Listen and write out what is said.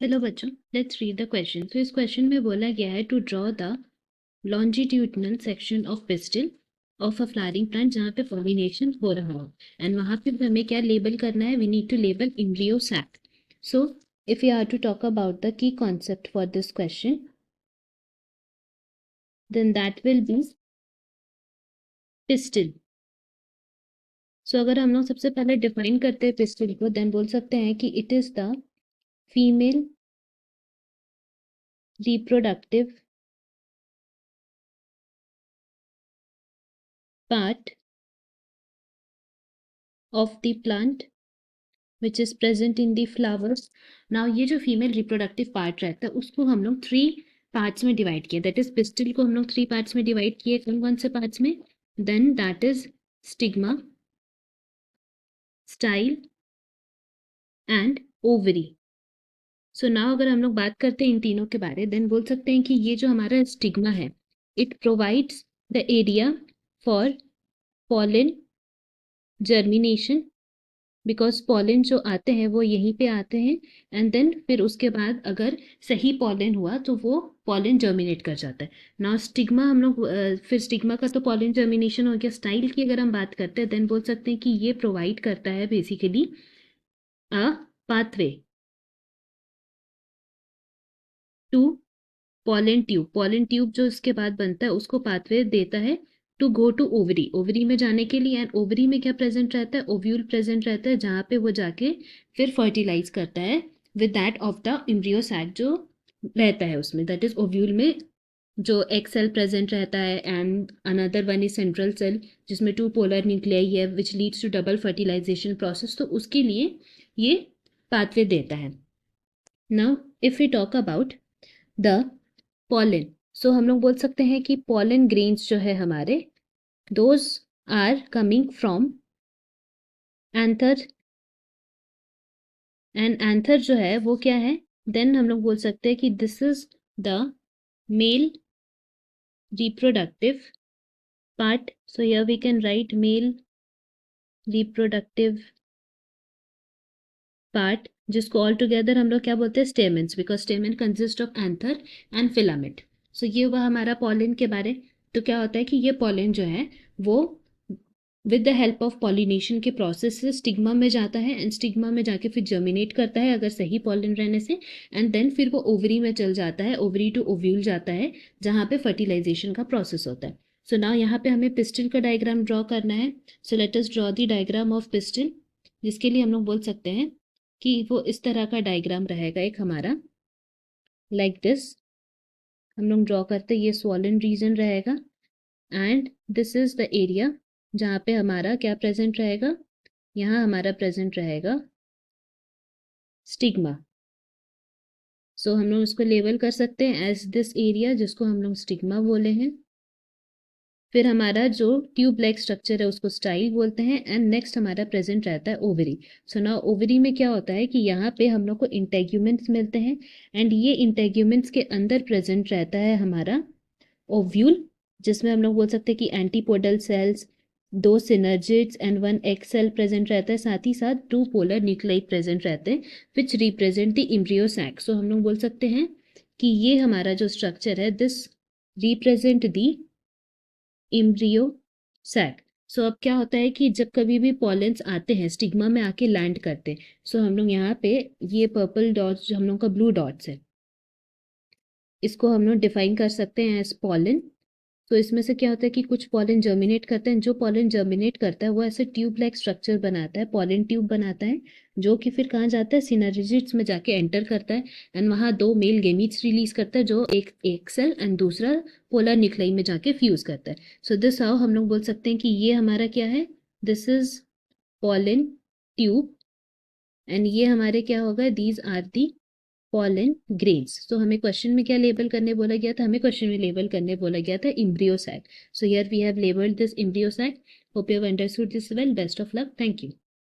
Hello बच्चों, let's read the question. तो इस क्वेश्चन में बोला गया है to draw the longitudinal section of pistil of a flowering plant जहाँ पे पॉलिनेशन हो रहा हो एंड वहाँ पे हमें क्या लेबल करना है, we need to label embryo sac. So if you are to talk about the key concept for this question, then that will be pistil. So अगर हम लोग सबसे पहले डिफाइन करते हैं पिस्टिल को, देन बोल सकते हैं कि it is the female reproductive part of the plant which is present in the flowers. Now ये जो फीमेल रिप्रोडक्टिव पार्ट रहता है उसको हम लोग 3 पार्ट्स में डिवाइड किए, दैट इज पिस्टिल को हम लोग 3 पार्ट्स में डिवाइड किए। कौन कौन से पार्ट्स में? Then that is stigma, style and ovary. So now अगर हम लोग बात करते हैं इन तीनों के बारे, देन बोल सकते हैं कि ये जो हमारा स्टिग्मा है, it provides the area for pollen germination, because pollen जो आते हैं वो यहीं पे आते हैं एंड देन फिर उसके बाद अगर सही पॉलन हुआ तो वो पॉलन जर्मिनेट कर जाता है। नाउ स्टिग्मा हम लोग फिर स्टिग्मा का तो पॉलन जर्मिनेशन हो गया। स्टाइल की अगर हम बात करते हैं देन बोल सकते हैं कि ये प्रोवाइड करता है basically a pathway to pollen tube. Pollen tube जो इसके बाद बनता है उसको पाथवे देता है to go to ovary, ovary में जाने के लिए। एंड ओवरी में क्या प्रेजेंट रहता है? ओव्यूल प्रेजेंट रहता है, जहाँ पे वो जाके फिर फर्टिलाइज करता है with that of the embryo sac जो रहता है उसमें, दैट इज ओव्यूल में जो एक सेल प्रेजेंट रहता है and another one is central cell जिसमें 2 पोलर न्यूक्लियाई है which leads to double fertilization process. तो उसके लिए ये पाथवे देता है। Now if we talk about the pollen, so हम लोग बोल सकते हैं कि पॉलन ग्रेन्स जो है हमारे, those are coming from anther. And anther जो है वो क्या है? देन हम लोग बोल सकते हैं कि this is the male reproductive part. So here we can write male reproductive part, जिसको ऑल टुगेदर हम लोग क्या बोलते हैं? Stamens, because stamen consist of anther and filament. So ये हुआ हमारा पॉलन के बारे। तो क्या होता है कि ये पॉलन जो है वो with the help of pollination के प्रोसेस से स्टिग्मा में जाता है एंड स्टिग्मा में जाके फिर जर्मिनेट करता है अगर सही पॉलन रहने से, एंड देन फिर वो ओवरी में चल जाता है, ओवरी टू ओव्यूल जाता है जहाँ पे फर्टिलाइजेशन का प्रोसेस होता है। सो नाउ यहाँ पे हमें पिस्टिल का डायग्राम ड्रॉ करना है। So let us draw the diagram of pistil, जिसके लिए हम लोग बोल सकते हैं कि वो इस तरह का डायग्राम रहेगा एक हमारा, लाइक दिस। हम लोग ड्रॉ करते ये स्वॉलन रीजन रहेगा and this is the area जहाँ पे हमारा क्या प्रेजेंट रहेगा? यहाँ हमारा प्रेजेंट रहेगा स्टिग्मा। सो हम लोग इसको लेबल कर सकते हैं एज दिस एरिया, जिसको हम लोग स्टिग्मा बोले हैं। फिर हमारा जो ट्यूब लाइक स्ट्रक्चर है उसको स्टाइल बोलते हैं एंड नेक्स्ट हमारा प्रेजेंट रहता है ओवरी। सो ना ओवरी में क्या होता है कि यहाँ पे हम लोग को इंटेग्यूमेंट्स मिलते हैं एंड ये इंटेग्यूमेंट्स के अंदर प्रेजेंट रहता है हमारा ओव्यूल, जिसमें हम लोग बोल सकते हैं कि antipodal cells, 2 synergids and 1 egg cell present रहता है, साथ ही साथ 2 पोलर न्यूक्लियाई प्रेजेंट रहते हैं which represent the embryo sac. So हम लोग बोल सकते हैं कि ये हमारा जो स्ट्रक्चर है this represent the embryo sac. So अब क्या होता है कि जब कभी भी पॉलेंस आते हैं स्टिग्मा में आके लैंड करते हैं, सो हम लोग यहाँ पे ये पर्पल डॉट्स जो हम लोग का ब्लू डॉट्स है, इसको हम लोग डिफाइन कर सकते हैं एज पॉलन। तो इसमें से क्या होता है कि कुछ पॉलन जर्मिनेट करते हैं, जो पॉलन जर्मिनेट करता है वो ऐसे ट्यूब लाइक स्ट्रक्चर बनाता है, पॉलन ट्यूब बनाता है, जो कि फिर कहाँ जाता है? सिनर्जिड्स में जाके एंटर करता है एंड वहाँ 2 मेल गेमीट्स रिलीज करता है, जो एक सेल एंड दूसरा पोलर न्यूक्लियाई में जाके फ्यूज करता है। सो दिस हाउ हम लोग बोल सकते हैं कि ये हमारा क्या है? This is pollen tube and ये हमारे क्या होगा? These are the pollen grains. तो हमें क्वेश्चन में क्या लेबल करने बोला गया था? हमें क्वेश्चन में लेबल करने बोला गया था embryo sac. So here we have labelled this embryo sac. Hope you have understood this well. Best of luck. Thank you.